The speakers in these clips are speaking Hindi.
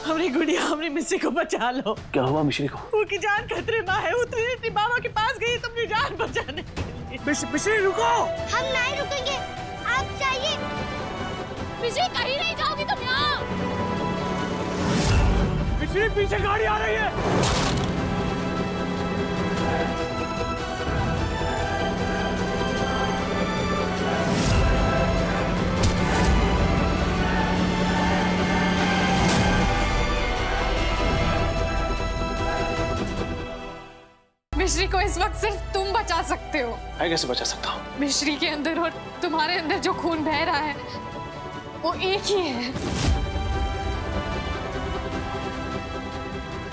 हमारी गुड़िया, हमारी मिस्री को बचा लो। क्या हुआ मिश्री को? उनकी जान खतरे में है। उतनी बाबा के पास गई तुमने जान बचाने के लिए। मिश्री रुको। हम नहीं रुकेंगे, आप जाइए। मिश्री कहीं नहीं जाओगी तुम यहाँ। मिश्री पीछे गाड़ी आ रही है। मिश्री को इस वक्त सिर्फ तुम बचा सकते हो। मैं कैसे बचा सकता हूँ? मिश्री के अंदर और तुम्हारे अंदर जो खून बह रहा है वो एक ही है।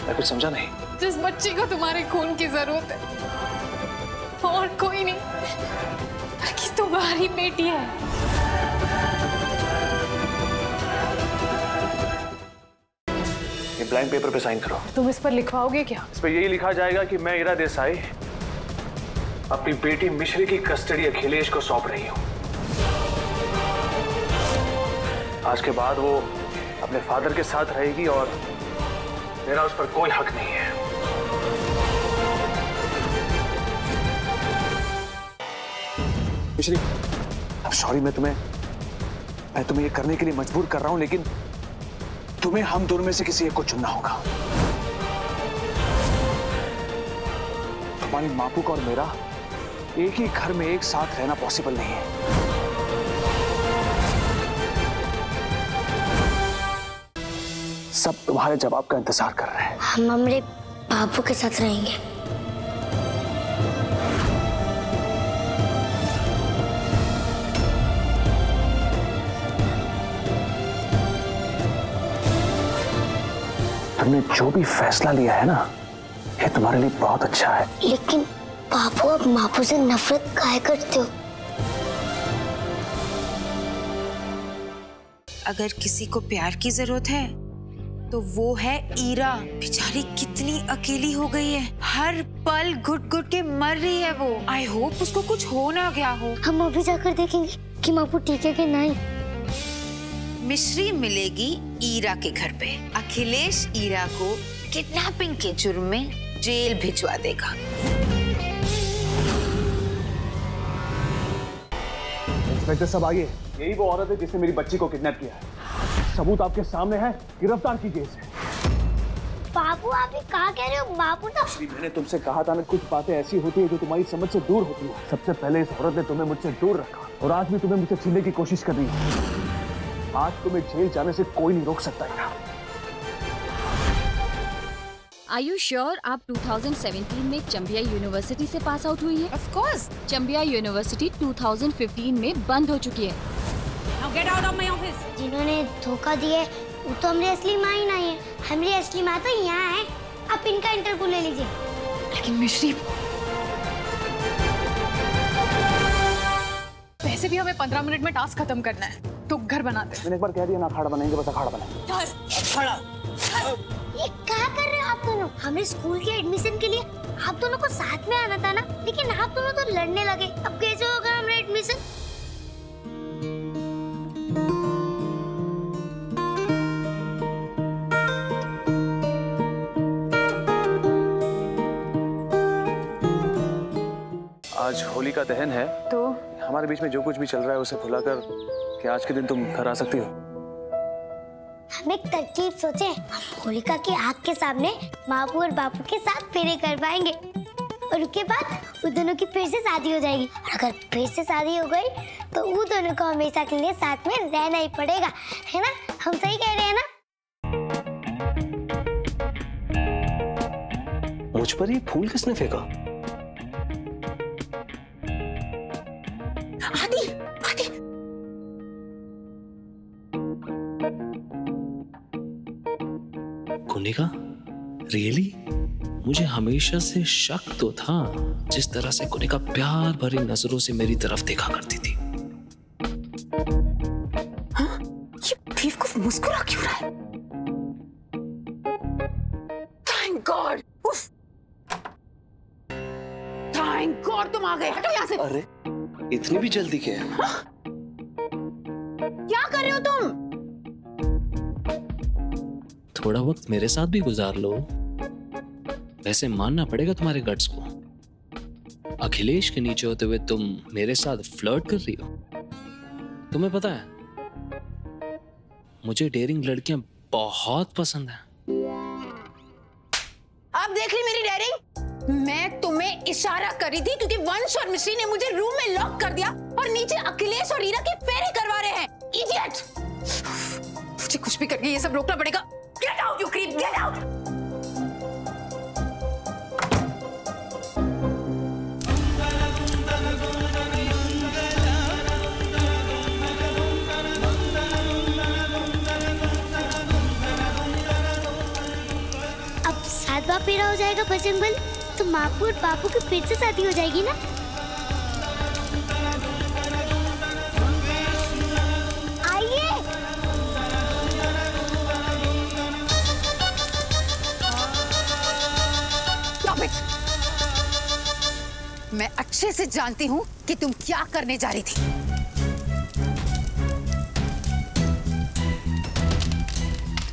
मैं कुछ समझा नहीं। जिस बच्ची को तुम्हारे खून की जरूरत है और कोई नहीं बल्कि तुम्हारी बेटी है। ये ब्लैंक पेपर पे साइन करो। तुम इस पर लिखवाओगे क्या? इस पे यही लिखा जाएगा कि मैं ईरा देसाई अपनी बेटी मिश्री की कस्टडी अखिलेश को सौंप रही हूँ। आज के बाद वो अपने फादर के साथ रहेगी और मेरा उस पर कोई हक नहीं है। मिश्री, अब सॉरी, मैं तुम्हें ये करने के लिए मजबूर कर रहा हूं, लेकिन तुम्हें हम दोनों में से किसी एक को चुनना होगा। तुम्हारी मापूक और मेरा एक ही घर में एक साथ रहना पॉसिबल नहीं है। सब तुम्हारे जवाब का इंतजार कर रहे हैं। हम हमारे बाबू के साथ रहेंगे। तुमने जो भी फैसला लिया है ना, ये तुम्हारे लिए बहुत अच्छा है। लेकिन बाबू, अब मापू से नफरत काहे करते हो? अगर किसी को प्यार की जरूरत है तो वो है ईरा। बेचारी कितनी अकेली हो गई है, हर पल घुट घुट के मर रही है वो। आई होप उसको कुछ हो ना गया हो। हम अभी जाकर देखेंगे कि मापू ठीक है कि नहीं। मिश्री मिलेगी ईरा के घर पे। अखिलेश ईरा को किडनैपिंग के जुर्म में जेल भिजवा देगा। इंस्पेक्टर साहब आइए, यही वो औरत है जिसने मेरी बच्ची को किडनैप किया है। सबूत आपके सामने है, गिरफ्तार कीजिए इसे। बाबू, आप ये कहा कह रहे हो? बाबू तो मैंने तुमसे कहा था ना, कुछ बातें ऐसी होती है जो तुम्हारी समझ से दूर होती है। सबसे पहले इस औरत ने तुम्हें मुझसे दूर रखा और आज भी तुम्हें मुझसे छीनने की कोशिश कर रही है। आज तुम्हें जेल जाने से कोई नहीं रोक सकता है। Are you sure आप 2017 में चंबिया यूनिवर्सिटी से पास आउट हुई है? Of course. चंबिया यूनिवर्सिटी 2015 में बंद हो चुकी है। Now get out of my office. जिन्होंने धोखा दिया वो तो हमारी असली माँ ही नहीं है। हमारी असली माँ तो यहाँ है। आप इनका इंटरव्यू ले लीजिए। लेकिन मिश्री, वैसे भी हमें 15 मिनट में टास्क खत्म करना है, तो घर बनाते हैं। मैंने एक बार कह दिया ना, अखाड़ा बनाएंगे, बस अखाड़ा बनाएंगे। अखाड़ा। ये क्या कर रहे हो आप दोनों? हमें स्कूल के एडमिशन के लिए आप दोनों को साथ में आना था ना, लेकिन आप दोनों तो लड़ने लगे। अब कैसे होगा हमारा एडमिशन? आज होली का दहन है, तो हमारे बीच में जो कुछ भी चल रहा है उसे भुलाकर कि आज के दिन तुम घर आ सकती हो। हम एक तरकीब सोचे। हम होलिका की आग के सामने मापू और बापू के साथ फेरे करवाएंगे और उसके बाद उन दोनों की फिर से शादी हो जाएगी। और अगर फिर से शादी हो गई तो उन दोनों को हमेशा के लिए साथ में रहना ही पड़ेगा, है ना? हम सही कह रहे हैं ना? मुझ पर ये फूल किसने फेंका? आदि, आदि। कुनिका, रियली? मुझे हमेशा से शक तो था जिस तरह से कुनिका प्यार भरी नजरों से मेरी तरफ देखा करती थी। हाँ? ये बेवकूफ मुस्कुरा क्यों रहा है? Thank God! उफ! थैंक गॉड तुम आ गए। हटो यहाँ से। अरे, इतनी भी जल्दी क्या है? हाँ? क्या कर रहे हो तुम? थोड़ा वक्त मेरे साथ भी गुजार लो। वैसे मानना पड़ेगा तुम्हारे गट्स को। अखिलेश के नीचे होते हुए तुम मेरे साथ फ्लर्ट कर रही हो। तुम्हें पता है मुझे डेयरिंग लड़कियां बहुत पसंद हैं। आप देख ली मेरी डेयरिंग? मैं तुम्हें इशारा करी थी क्योंकि वंश और मिश्री ने मुझे रूम में लॉक कर दिया और नीचे अखिलेश और ईरा के फेरे करवा रहे हैं। इडियट! मुझे कुछ भी करके ये सब रोकना पड़ेगा। Get out you creep, get out! सातवां फेरा हो जाएगा बजरंग बली, तो मापू और बापू की फिर से शादी हो जाएगी ना। आइए। Stop it! मैं अच्छे से जानती हूँ कि तुम क्या करने जा रही थी।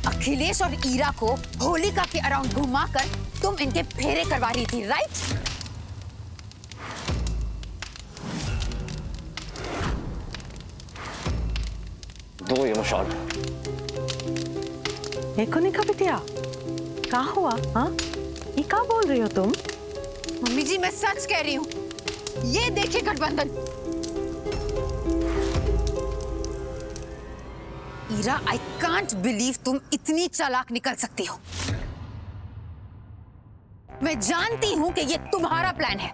अखिलेश और ईरा को होलिका के अराउंड घुमाकर तुम इनके फेरे करवा रही थी, राइट? दो ये मुशाल। देखो निका बिटिया, क्या हुआ? हाँ, ये क्या बोल रही हो तुम? मम्मी जी मैं सच कह रही हूँ। ये देखिए गठबंधन। ईरा, आई कांट बिलीव तुम इतनी चालाक निकल सकती हो। मैं जानती हूं कि ये तुम्हारा प्लान है।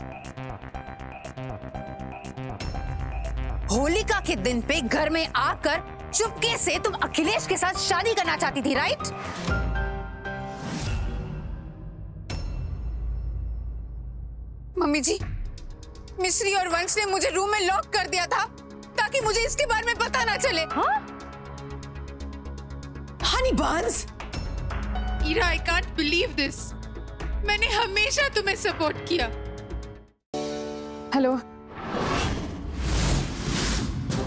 होलिका के दिन पे घर में आकर चुपके से तुम अखिलेश के साथ शादी करना चाहती थी, राइट? मम्मी जी, मिश्री और वंश ने मुझे रूम में लॉक कर दिया था ताकि मुझे इसके बारे में पता ना चले। हाँ? Honey buns, Ira, I can't believe this. मैंने हमेशा तुम्हें सपोर्ट किया। हेलो,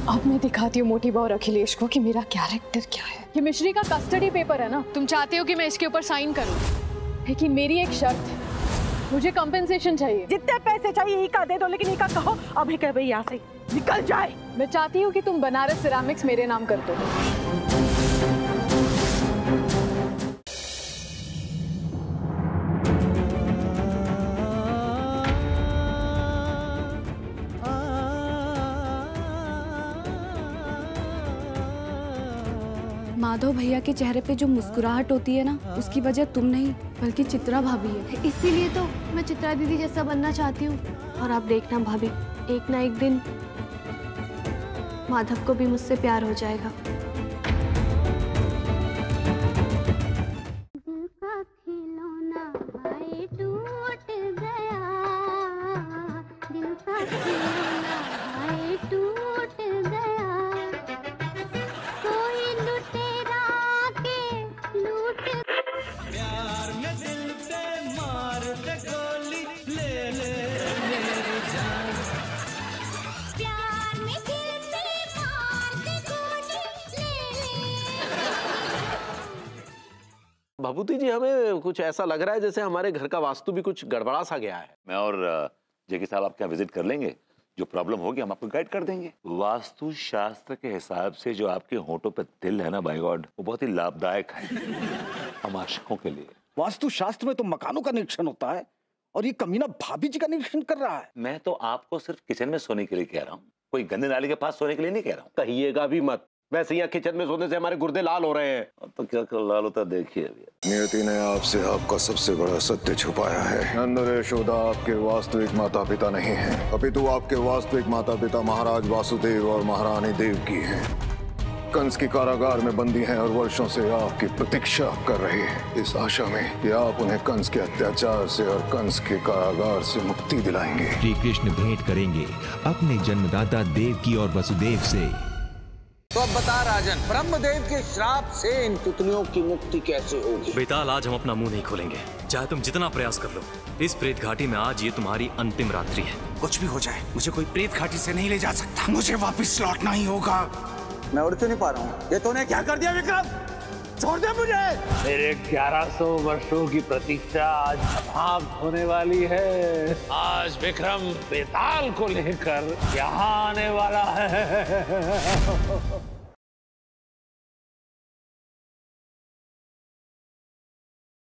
अब मैं दिखाती हूँ मोटी बहू और अखिलेश को कि मेरा कैरेक्टर क्या है। ये मिश्री का कस्टडी पेपर है ना, तुम चाहते हो कि मैं इसके ऊपर साइन करूँ, लेकिन मेरी एक शर्त है, मुझे कंपेंसेशन चाहिए। जितने पैसे चाहिए इका दे दो, लेकिन इका कहो अभी कह भाई यहाँ से निकल जाए। मैं चाहती हूँ कि तुम बनारस सिरामिक्स मेरे नाम कर दो। माधव भैया के चेहरे पे जो मुस्कुराहट होती है ना, उसकी वजह तुम नहीं बल्कि चित्रा भाभी है। इसीलिए तो मैं चित्रा दीदी जैसा बनना चाहती हूँ। और आप देखना भाभी, एक ना एक दिन माधव को भी मुझसे प्यार हो जाएगा। भभूति जी, हमें कुछ ऐसा लग रहा है जैसे हमारे घर का वास्तु भी कुछ गड़बड़ा सा गया है। मैं और जेके साहब आपके यहाँ विजिट कर लेंगे, जो प्रॉब्लम होगी हम आपको गाइड कर देंगे। वास्तु शास्त्र के हिसाब से जो आपके होंठों पे तिल है ना, बाय गॉड, वो बहुत ही लाभदायक है हम आशिकों के लिए। वास्तु शास्त्र में तो मकानों का निरीक्षण होता है और ये कमीना भाभी जी का निरीक्षण कर रहा है। मैं तो आपको सिर्फ किचन में सोने के लिए कह रहा हूँ, कोई गंदे नाली के पास सोने के लिए नहीं कह रहा हूँ। कहिएगा भी मत, वैसे यहाँ किचन में सोने से हमारे गुर्दे लाल हो रहे हैं। तो क्या कर लाल होता देखिए। नियति ने आपसे आपका सबसे बड़ा सत्य छुपाया है। नंद और यशोदा आपके वास्तविक माता पिता नहीं हैं, अपितु आपके वास्तविक माता पिता महाराज वासुदेव और महारानी देवकी हैं। कंस के कारागार में बंदी हैं और वर्षों से आपकी प्रतीक्षा कर रहे हैं, इस आशा में कि आप उन्हें कंस के अत्याचार से और कंस के कारागार से मुक्ति दिलाएंगे। श्री कृष्ण भेंट करेंगे अपने जन्मदाता देवकी और वसुदेव से। तो अब बता राजन, ब्रह्मदेव के श्राप से इन पुतलियों की मुक्ति कैसे होगी? बेताल, आज हम अपना मुंह नहीं खोलेंगे, चाहे तुम जितना प्रयास कर लो। इस प्रेत घाटी में आज ये तुम्हारी अंतिम रात्रि है। कुछ भी हो जाए, मुझे कोई प्रेत घाटी से नहीं ले जा सकता। मुझे वापस लौटना ही होगा। मैं उड़ क्यों नहीं पा रहा हूँ? ये तूने क्या कर दिया विक्रम? छोड़ दे मुझे। मेरे 1100 वर्षों की प्रतीक्षा आज समाप्त होने वाली है। आज विक्रम बेताल को लेकर यहाँ आने वाला है।